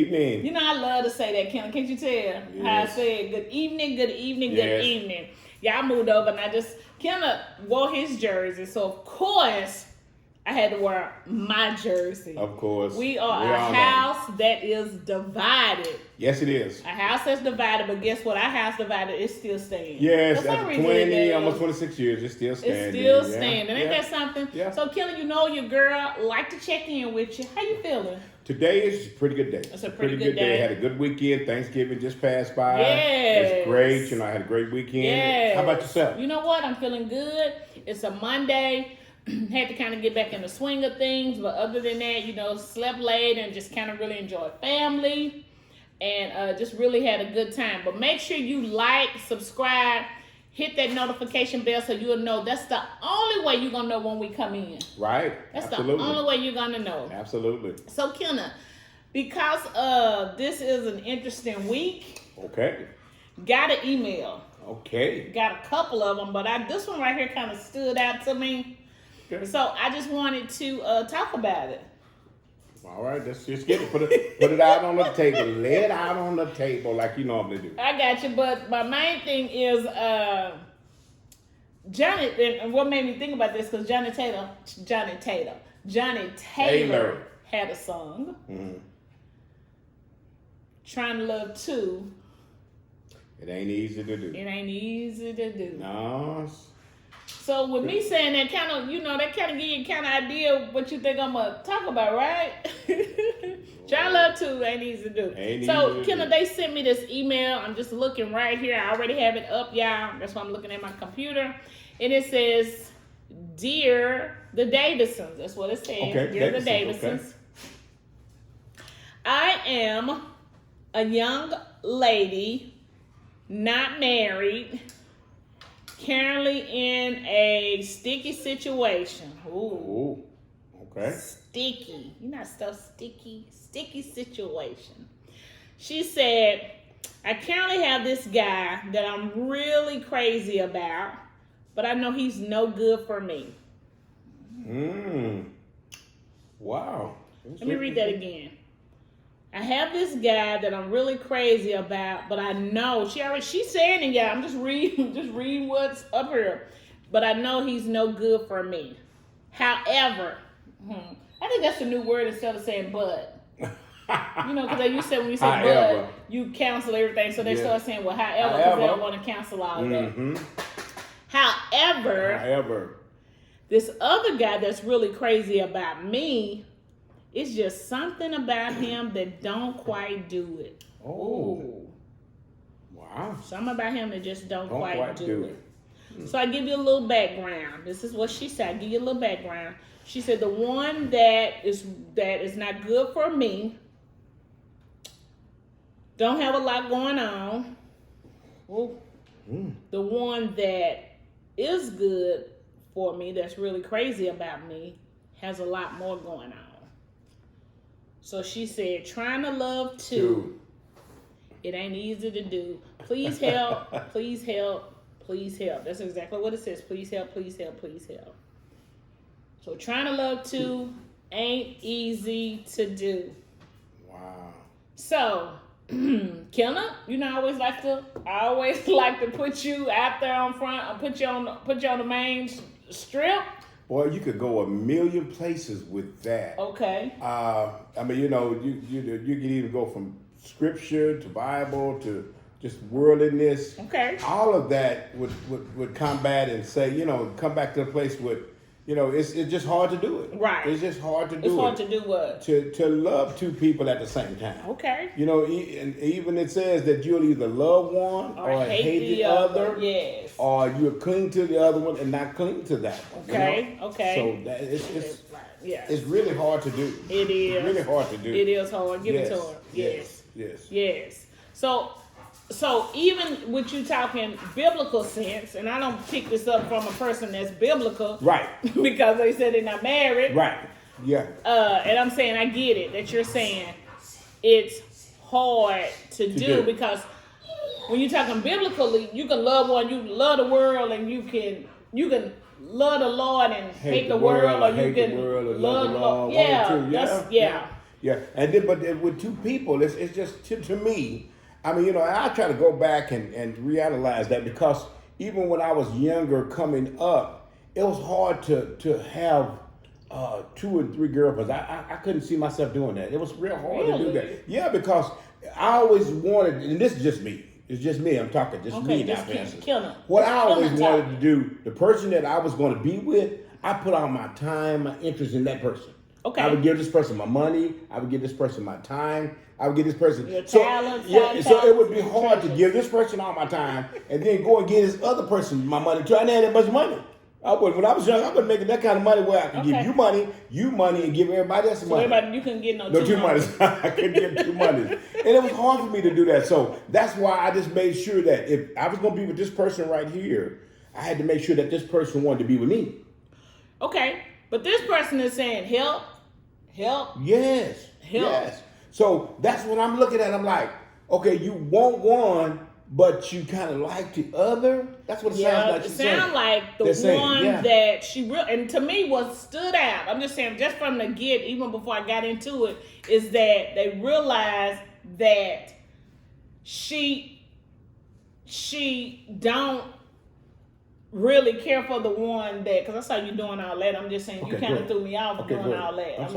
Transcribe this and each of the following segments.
evening. You know, I love to say that, Kenneth. Can't you tell? Yes. How I said, good evening, good evening, Yes. good evening. Y'all moved over and Kenneth wore his jersey. So, of course, I had to wear my jersey. Of course. We are a house that is divided. Yes, it is. A house that's divided, but guess what? Our house divided, it still stands. Yes, after 20, almost 26 years, it's still standing. It's still standing. Ain't that something? Yeah. So, Kenneth, you know your girl like to check in with you. How you feeling? Today is a pretty good day. It's a pretty good day. Had a good weekend. Thanksgiving just passed by. Yes. It's great. You know, I had a great weekend. Yes. How about yourself? You know what? I'm feeling good. It's a Monday. Had to kind of get back in the swing of things. But other than that, you know, slept late and just kind of really enjoyed family. And just really had a good time. But make sure you like, subscribe, hit that notification bell so you'll know. That's the only way you're going to know when we come in. Right. That's Absolutely. the only way you're going to know. Absolutely. So, Kenneth, because this is an interesting week. Okay. Got an email. Okay. Got a couple of them, but this one right here kind of stood out to me. Okay. So I just wanted to talk about it. All right, let's just get it. Put it out on the table. Lay it out on the table like you normally do. I got you, but my main thing is Johnny, and what made me think about this, because Johnny Taylor had a song. Mm-hmm. Trying to Love Too. It ain't easy to do. It ain't easy to do. No. So with me saying that kind of, you know, that kind of give you kind of idea of what you think I'm going to talk about, right? Try to Love Too ain't easy to do. So, Kenneth, they sent me this email. I'm just looking right here. I already have it up, y'all. That's why I'm looking at my computer. And it says, Dear the Davisons. That's what it says. Okay, Dear the Davisons. Okay. I am a young lady, not married, currently in a sticky situation. Ooh. Okay. Sticky. You know stuff sticky? Sticky situation. She said, I currently have this guy that I'm really crazy about, but I know he's no good for me. Wow. Let me read that again. I have this guy that I'm really crazy about, but I know she's saying it, yeah. I'm just reading what's up here. But I know he's no good for me. However, I think that's a new word instead of saying but. You know, because you said when you say but, you cancel everything. So they start saying, well, however, because they don't want to cancel all of that. However, this other guy that's really crazy about me, it's just something about him that don't quite do it. Oh. Wow. Something about him that just don't quite do it. So I give you a little background. This is what she said. I give you a little background. She said the one that is not good for me, don't have a lot going on. The one that is good for me, that's really crazy about me, has a lot more going on. So she said, trying to love too. It ain't easy to do. Please help, please help, please help. That's exactly what it says. Please help, please help, please help. So trying to love too ain't easy to do. Wow. So, Kenneth, you know, I always like to put you out there on front, put you on the main strip. Boy, you could go a million places with that. Okay. I mean, you know, you could even go from scripture to Bible to just worldliness. Okay. All of that would combat and say, you know, come back to a place with, you know, it's just hard to do it. Right. It's just hard to do it. It's hard to do what? To love two people at the same time. Okay. You know, and even it says that you'll either love one or hate the other. Yes. Or you'll cling to the other one and not cling to that one. Okay. You know? Okay. So that it's really hard to do. It is. It's really hard to do. It is hard. Give it to her. Yes. So even with you talking biblical sense, and I don't pick this up from a person that's biblical, right? Because they said they're not married, right? Yeah. And I'm saying I get it that you're saying it's hard to do because when you're talking biblically, you can love one, you love the world, and you can love the Lord and hate the world, or you can love the Lord. Yeah, and then but then with two people, it's just to me. I mean, I try to go back and reanalyze that because even when I was younger, coming up, it was hard to have 2 and 3 girlfriends. I couldn't see myself doing that. It was real hard to do that. Yeah, because I always wanted, and this is just me. It's just me. I'm talking just me now. What I always wanted to do, the person that I was going to be with, I put all my time, my interest in that person. Okay. I would give this person my money. I would give this person my time. I would give this person your talent. So it would be hard to give this person all my time and then go and give this other person my money too. I didn't have that much money. When I was young, I wasn't making that kind of money where I could give you money, and give everybody else money. Everybody, you couldn't get no two monies. I couldn't get 2 monies. And it was hard for me to do that. So that's why I just made sure that if I was going to be with this person right here, I had to make sure that this person wanted to be with me. Okay. But this person is saying help. Yes. Help. Yes. So that's what I'm looking at. I'm like, okay, you want one, but you kind of like the other. That's what it sounds like. It sounds like the one that she really, and to me what stood out, I'm just saying, just from the get, even before I got into it, is that they realized that she don't really care for the one that, because I saw you doing all that. I'm just saying, you kind of threw me off doing all that. I'm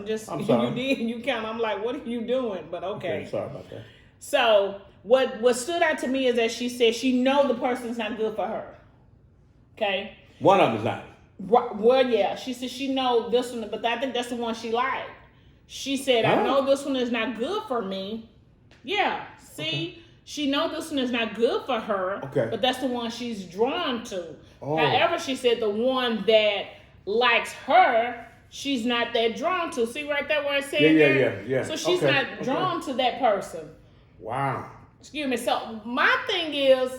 sorry. You did, and you kind of, I'm like, what are you doing? But okay. Sorry about that. So what stood out to me is that she said she know the person's not good for her. Okay. One of them's not. Well, yeah. She said she know this one, but I think that's the one she liked. She said, I know this one is not good for me. Yeah. See. Okay. She know this one is not good for her, but that's the one she's drawn to. Oh. However, she said the one that likes her, she's not that drawn to. See right there where it said yeah. So she's not drawn to that person. Wow. Excuse me. So my thing is,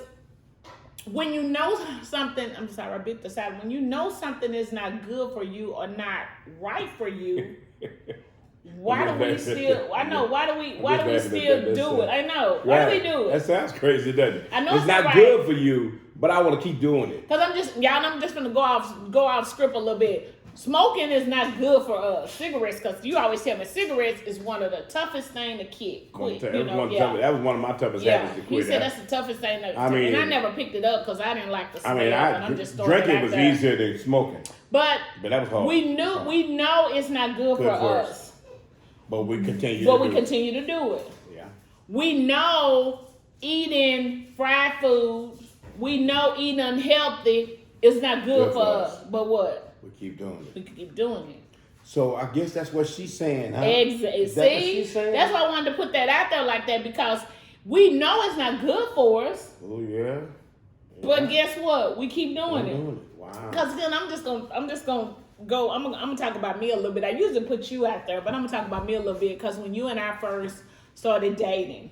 when you know something, I'm sorry, I bit the side. When you know something is not good for you or not right for you, why do we still? I know. Why do we still do it? I know. Why do we do it? That sounds crazy, doesn't it? I know it's not good for you, but I want to keep doing it. Because I'm just gonna go off script a little bit. Smoking is not good for us. Cigarettes, because you always tell me cigarettes is one of the toughest thing to quit. That was one of my toughest habits to quit. He said that's the toughest thing. And I never picked it up because I didn't like the smell. I'm just drinking was easier than smoking. But that was hard. We know it's not good for us. But we continue to do it. Yeah. We know eating fried foods, we know eating unhealthy is not good for us. But what? We keep doing it. We keep doing it. So I guess that's what she's saying, huh? Exactly. Is that what she's saying? That's why I wanted to put that out there like that, because we know it's not good for us. Oh yeah. But guess what? We keep doing it. Wow. Because again, I'm just gonna go. I'm gonna talk about me a little bit. I usually put you out there, but I'm gonna talk about me a little bit because when you and I first started dating,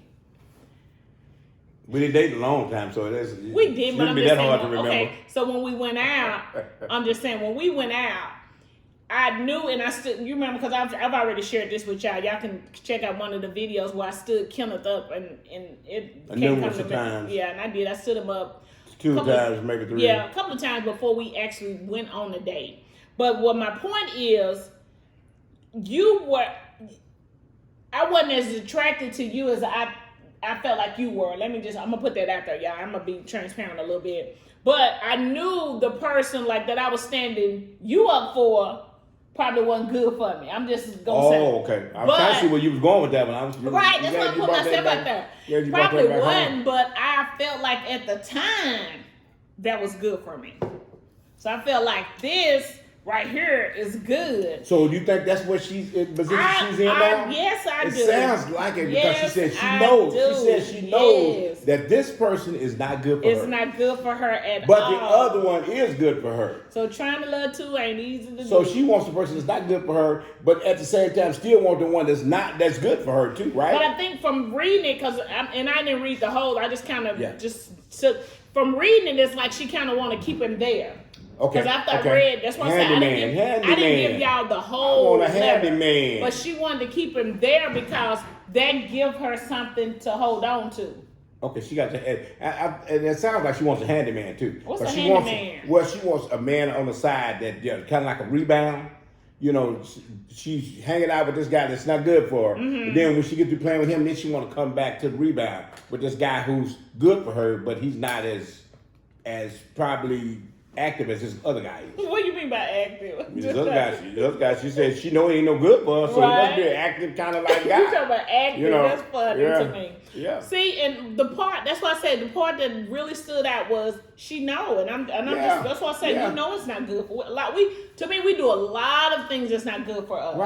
we didn't date a long time, so we did. But I'm just saying, hard to remember. Okay, so when we went out, I'm just saying when we went out, I knew, and I stood. You remember, because I've already shared this with y'all. Y'all can check out one of the videos where I stood Kenneth up, and it came numerous times. Yeah, and I did. I stood him up 2 times, maybe 3. Yeah, a couple of times before we actually went on a date. But what my point is, I wasn't as attracted to you as I felt like you were. I'm gonna put that out there, y'all. I'm gonna be transparent a little bit. But I knew the person like that I was standing you up for probably wasn't good for me. I'm just gonna say. Oh, okay. I was trying to see where you was going with that one. Right, that's why I put myself out there. Yeah, probably wasn't, but I felt like at the time that was good for me. So I felt like this right here is good. So do you think that's what she's in now? Yes, I do. It sounds like it because she said she knows. She said she knows that this person is not good for her. It's not good for her at all. But the other one is good for her. So trying to love two ain't easy to do. So she wants the person that's not good for her, but at the same time still want the one that's good for her too, right? But I think from reading it, I didn't read the whole, I just kind of from reading it, it's like she kind of want to keep him there. Okay. Because after I read, that's why I said I didn't give y'all the whole. I want a handyman. But she wanted to keep him there because that give her something to hold on to. Okay, she got to, and it sounds like she wants a handyman too. What's a handyman? She wants a man on the side that kind of like a rebound. you know, she's hanging out with this guy that's not good for her. And then when she gets to playing with him, then she want to come back to the rebound with this guy who's good for her, but he's not as probably active as this other guy is. What do you mean by active? This other guy, she said she know he ain't no good for her, so he must be an active kind of like guy. You talking about active? You know, that's funny to me. Yeah. See, and the part, that's why I said the part that really stood out was she know, and I'm just, that's why I say you know it's not good for. Like we do a lot of things that's not good for us.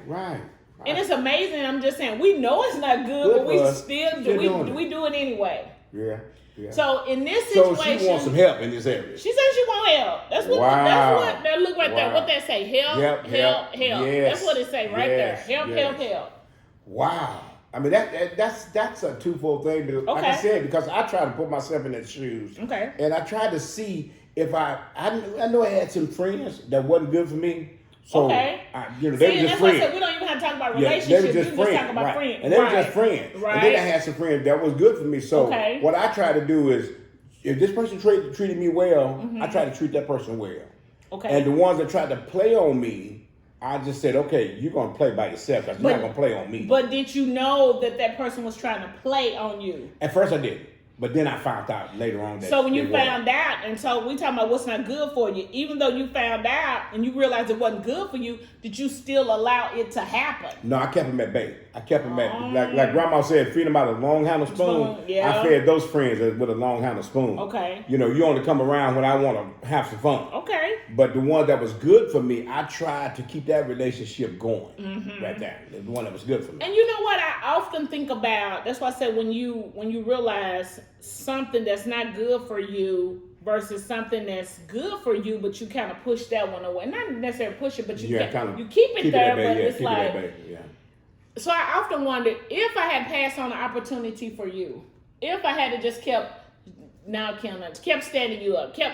Right. And it's amazing. I'm just saying we know it's not good, but we still do. We do it anyway. Yeah. So in this situation, so she wants some help in this area. She said she want help. That's what. That's what. Now look right there. What that say? Help. Yes. That's what it say right there. Help. Wow. I mean that's a twofold thing. Because, like I said, because I try to put myself in their shoes. Okay. And I tried to see if I know I had some friends that wasn't good for me. So they were just friends. Why I said we don't even have to talk about relationships. They were just friends. Just talk about friends. And they were just friends. Right. And then I had some friends that was good for me. So what I try to do is, if this person treated me well, I try to treat that person well. Okay. And the ones that tried to play on me, I just said, okay, you're going to play by yourself because you're not going to play on me. But did you know that person was trying to play on you? At first I didn't. But then I found out later on that. So when you found out, and so we talking about what's not good for you, even though you found out and you realized it wasn't good for you, did you still allow it to happen? No, I kept him at bay. I kept him at, like Grandma said, feed him out of a long handled spoon. Yeah. I fed those friends with a long handled spoon. Okay. You know, you only come around when I want to have some fun. Okay. But the one that was good for me, I tried to keep that relationship going. Right there. The one that was good for me. And you know what I often think about, that's why I said when you realize something that's not good for you versus something that's good for you, but you kind of push that one away. Not necessarily push it, but you keep it there, but it's like... So I often wonder if I had passed on the opportunity for you, if I had to just kept standing you up, hear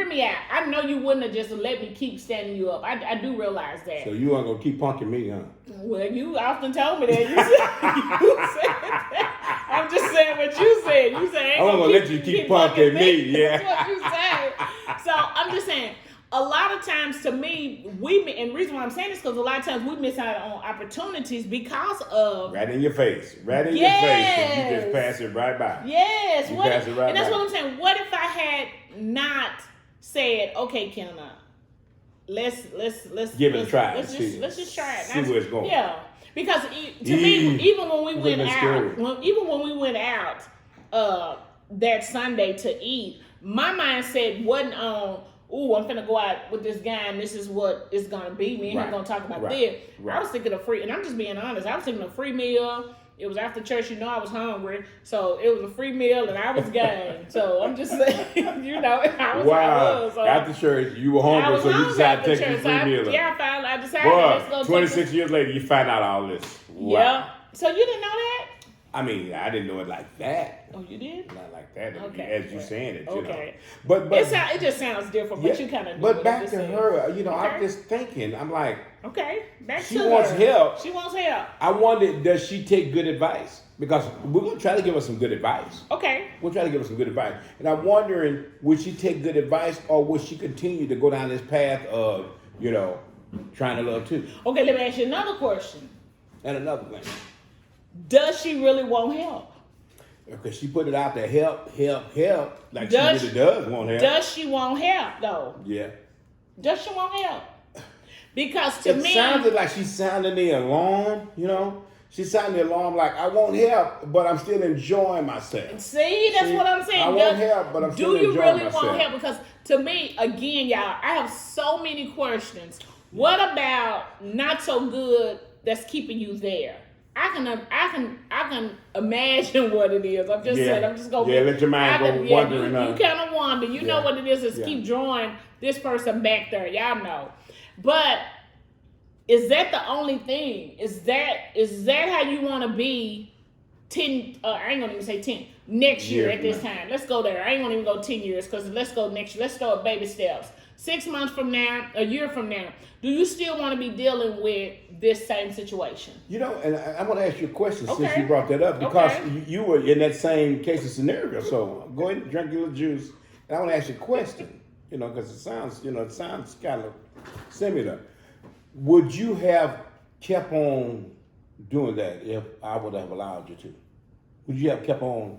me out. I know you wouldn't have just let me keep standing you up. I do realize that. So you aren't gonna keep punking me, huh? Well, you often told me that. You said that. I'm just saying what you said. You said I'm gonna let you keep punking me. Yeah. That's what you said. So I'm just saying. A lot of times, to me, and the reason why I'm saying this because a lot of times we miss out on opportunities because of right in your face, your face, and you just pass it right by. Yes, you pass it right and that's by. what I'm saying. What if I had not said, "Okay, Kenneth, let's give it a try. Let's just try it. See where it's going." Yeah, because to me, even when we went out, that Sunday to eat, my mindset wasn't on, ooh, I'm finna go out with this guy and this is what it's gonna be. Me and him gonna talk about this. I was thinking of free, and I'm just being honest, I was thinking of free meal. It was after church, I was hungry. So it was a free meal and I was game. So I'm just saying, I was. So after church, you were hungry, so you decided to take the free meal. Yeah, I decided, let's go 26 years later, you find out all this. Wow. Yeah. So you didn't know that? I mean, I didn't know it like that. Oh, you did? Not like that. Okay. As you saying it, okay. But it just sounds different, but you kind of. But back to her, I'm just thinking. I'm like, okay, she wants help. She wants help. I wondered, does she take good advice? Because we're gonna try to give her some good advice. Okay. We'll try to give her some good advice, and I'm wondering, would she take good advice, or would she continue to go down this path of, trying to love too? Okay, let me ask you another question. And another thing. Does she really want help? Because she put it out there, help. Like she really does want help. Does she want help, though? Yeah. Does she want help? Because to me... It sounded like she's sounding the alarm, She's sounding the alarm like, I want help, but I'm still enjoying myself. See, that's what I'm saying. I want help, but I'm still enjoying myself. Do you really want help? Because to me, again, y'all, I have so many questions. What about not so good that's keeping you there? I can imagine what it is. I'm just saying. I'm just gonna. Yeah, let your mind go wandering. You kind of wonder. You know what it is keep drawing this person back there. Y'all know, but is that the only thing? Is that how you want to be? 10. I ain't gonna even say 10. Next year at this time. Let's go there. I ain't gonna even go 10 years because let's go next year. Let's start baby steps. 6 months from now, a year from now, do you still want to be dealing with this same situation? And I want to ask you a question since you brought that up, because you were in that same case and scenario. So go ahead and drink your little juice. And I want to ask you a question, because it sounds kind of similar. Would you have kept on doing that if I would have allowed you to? Would you have kept on,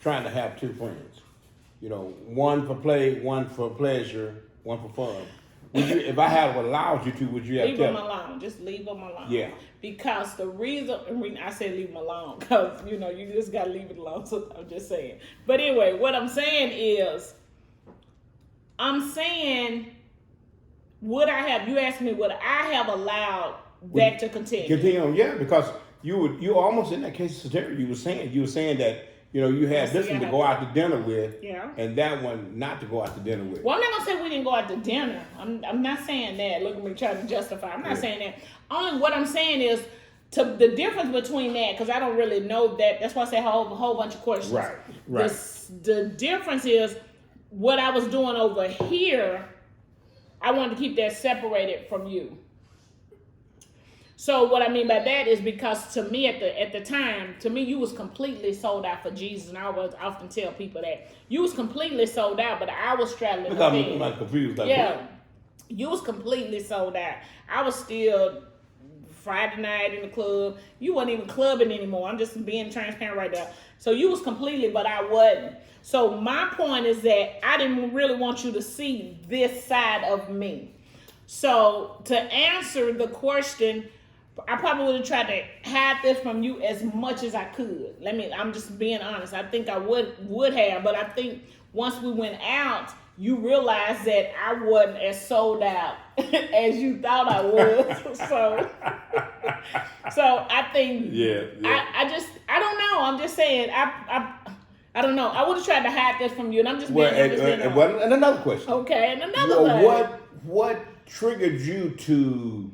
trying to have two friends? One for play, one for pleasure, one for fun. Would you, if I had allowed you to, would you have leave kept them alone? Just leave them alone. Yeah. Because the reason, I say leave them alone, because, you just got to leave it alone. So I'm just saying. But anyway, what I'm saying is, you asked me, would I have allowed that to continue? Continue, yeah, because you almost in that case scenario. You were saying that you had this one to go out to dinner with, yeah, and that one not to go out to dinner with. Well, I'm not gonna say we didn't go out to dinner. I'm not saying that. Look at me trying to justify. I'm not saying that. Only what I'm saying is the difference between that, because I don't really know that. That's why I say a whole bunch of questions. Right. The difference is what I was doing over here. I wanted to keep that separated from you. So what I mean by that is because to me at the time, to me you was completely sold out for Jesus, and I always often tell people that you was completely sold out, but I was straddling the fence. I'm confused. You was completely sold out. I was still Friday night in the club. You wasn't even clubbing anymore. I'm just being transparent right there. So you was completely, but I wasn't. So my point is that I didn't really want you to see this side of me. So to answer the question, I probably would have tried to hide this from you as much as I could. I'm just being honest. I think I would have, but I think once we went out, you realized that I wasn't as sold out as you thought I was. So I think, I don't know. I'm just saying, I don't know. I would have tried to hide this from you, and I'm just being honest. And another question. Okay, and another one. What triggered you to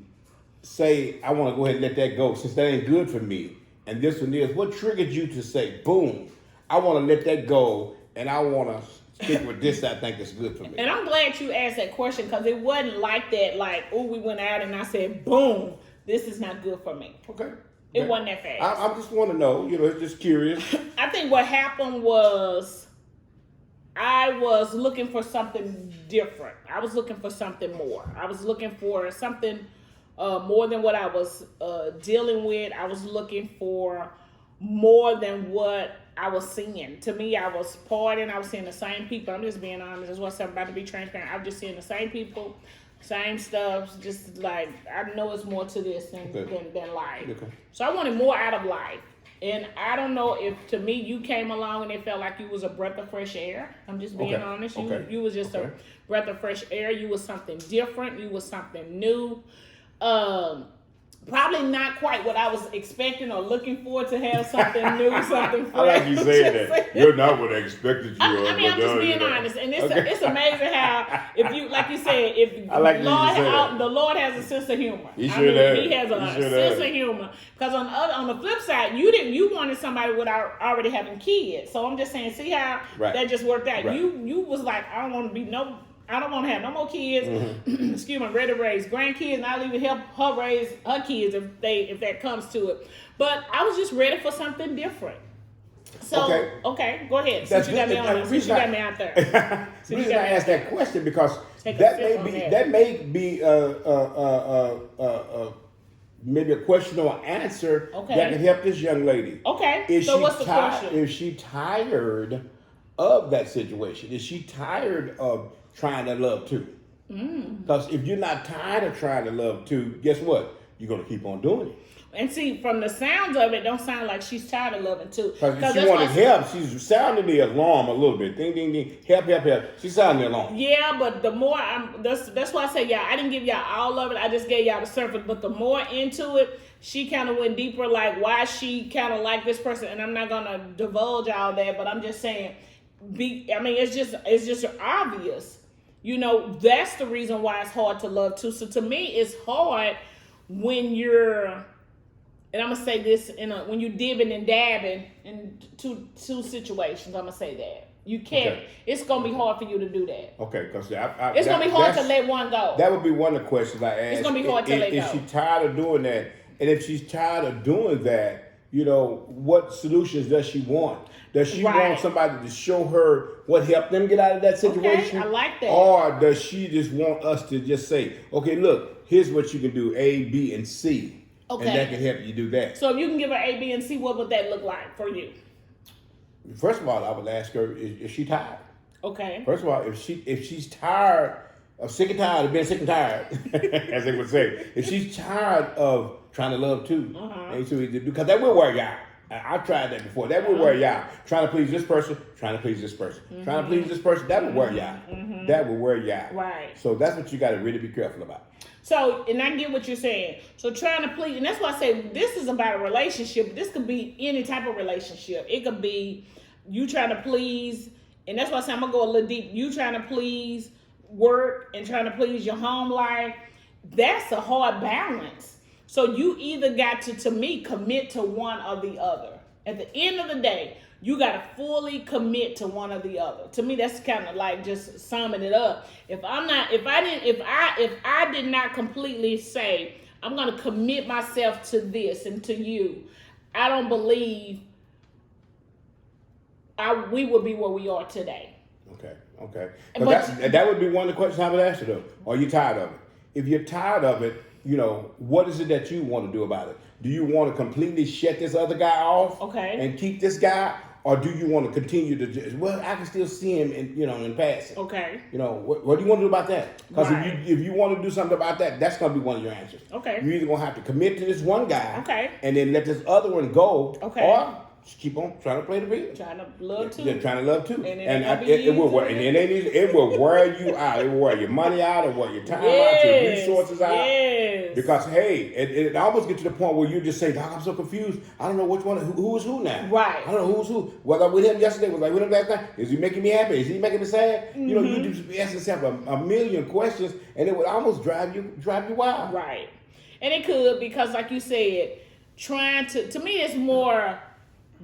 say, I want to go ahead and let that go since that ain't good for me, and this one is? What triggered you to say, boom, I want to let that go, and I want to stick with this that I think is good for me? And I'm glad you asked that question, because it wasn't like that, we went out and I said, boom, this is not good for me. Okay. It wasn't that fast. I just want to know, it's just curious. I think what happened was I was looking for something different. I was looking for something more. I was looking for something more than what I was dealing with. I was looking for more than what I was seeing. To me, I was partying. I was seeing the same people. I'm just being honest. That's what I'm about to be transparent. I was just seeing the same people, same stuff. Just like, I know it's more to this than life. Okay. So I wanted more out of life. And I don't know if, to me, you came along and it felt like you was a breath of fresh air. I'm just being honest. You was just a breath of fresh air. You was something different. You was something new. Probably not quite what I was expecting or looking for, to have something new, something fresh. I like you saying that. You're not what I expected you. I'm just being honest. And it's amazing how, if you, like you said, if the Lord has a sense of humor. He does. He has a sense of humor. Because on the flip side, you wanted somebody without already having kids. So I'm just saying, see how that just worked out. Right. You was like, I don't want to have no more kids. Mm-hmm. Excuse me, I'm ready to raise grandkids, and I'll even help her raise her kids if that comes to it. But I was just ready for something different. So okay, go ahead. Since you got me on, since you got me out there. The reason I asked that question because that may be maybe a question or an answer that can help this young lady. Okay. So what's the question? Is she tired of that situation? Is she tired of trying to love too? Because if you're not tired of trying to love too, guess what? You're going to keep on doing it. And see, from the sounds of it, don't sound like she's tired of loving too. Because she wanted help. She's sounding the alarm a little bit. Ding, ding, ding. Help. She's sounding the alarm. Yeah, but the more that's why I say, I didn't give y'all all of it. I just gave y'all the surface. But the more into it, she kind of went deeper, like why she kind of like this person. And I'm not going to divulge all that, but I'm just saying, it's just obvious. That's the reason why it's hard to love too. So to me, it's hard when you're, and I'm gonna say this when you're dibbing and dabbing in two situations. I'm gonna say that you can't. Okay. It's gonna be hard for you to do that. Okay, because it's gonna be hard to let one go. That would be one of the questions I asked. It's gonna be hard to let go. Is she tired of doing that? And if she's tired of doing that, you know, what solutions does she want? Does she Right. want somebody to show her what helped them get out of that situation? Okay, I like that. Or does she just want us to just say, okay, look, here's what you can do, A, B, and C. Okay. And that can help you do that. So if you can give her A, B, and C, what would that look like for you? First of all, I would ask her, is she tired? Okay. First of all, if she's tired of sick and tired of being sick and tired, as they would say, if she's tired of trying to love too, ain't too easy to do, because that will wear you out. I've tried that before. That will wear you out. Trying to please this person, trying to please this person, trying to please this person, that will wear you out. That will wear you out. Right. So that's what you got to really be careful about. So, and I get what you're saying. So trying to please, and that's why I say this is about a relationship. This could be any type of relationship. It could be you trying to please, and that's why I say I'm going to go a little deep. You trying to please work and trying to please your home life. That's a hard balance. So you either got to me, commit to one or the other. At the end of the day, you got to fully commit to one or the other. To me, that's kind of like just summing it up. If I did not completely say, I'm going to commit myself to this and to you, I don't believe we would be where we are today. Okay. But that would be one of the questions I would ask you though. Are you tired of it? If you're tired of it, you know, what is it that you want to do about it? Do you want to completely shut this other guy off? Okay. And keep this guy? Or do you want to continue to just, well, I can still see him in passing. Okay. You know, what do you want to do about that? Because Right. if you want to do something about that, that's going to be one of your answers. Okay. You're either going to have to commit to this one guy. Okay. And then let this other one go. Okay. Or just keep on trying to play the field. Trying to love too. Yeah, trying to love too. And it will wear, it will wear you out. It will wear your money out. It will wear your time out, your resources out. Yes. Because hey, it almost gets to the point where you just say, "Doc, I'm so confused. I don't know which one, who is who now. Right. I don't know who's who. Was I with him yesterday? Was I with him last night? Is he making me happy? Is he making me sad? You know, you just ask yourself a million questions, and it would almost drive you wild. Right. And it could, because like you said, trying to me it's more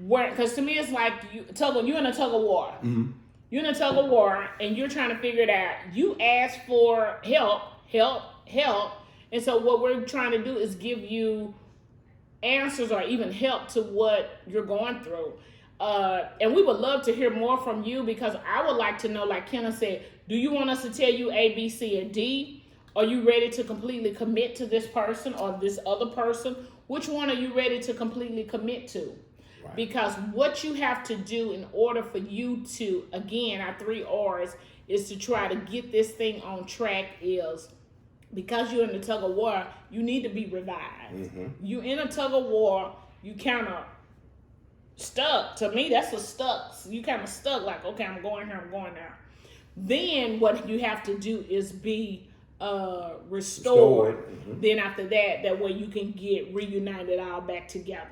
work, because to me it's like you're in a tug of war. You're in a tug of war and you're trying to figure it out. You ask for help. And so what we're trying to do is give you answers or even help to what you're going through. And we would love to hear more from you, because I would like to know, like Kenneth said, do you want us to tell you A, B, C, or D? Are you ready to completely commit to this person or this other person? Which one are you ready to completely commit to? Right. Because what you have to do in order for you to, again, our 3 R's, is to try to get this thing on track is, because you're in the tug of war, you need to be revived. You in a tug of war, you kind of stuck. To me, that's a stuck. You kind of stuck, like, okay, I'm going here, I'm going there. Then what you have to do is be restored. Then after that way you can get reunited all back together.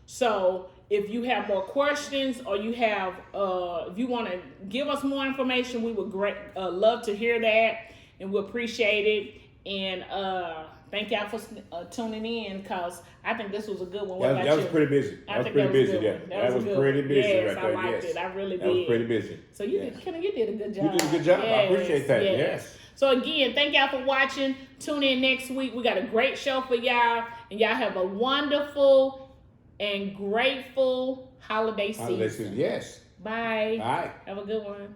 So if you have more questions, or you have if you want to give us more information, we would love to hear that, and we appreciate it. And thank y'all for tuning in, because I think this was a good one. That was pretty busy. That was pretty busy. That was pretty busy right there. I liked it. I really did. That was pretty busy. So you did a good job. You did a good job. I appreciate that. Yes. So again, thank y'all for watching. Tune in next week. We got a great show for y'all, and y'all have a wonderful and grateful holiday season. Yes. Bye. Bye. Have a good one.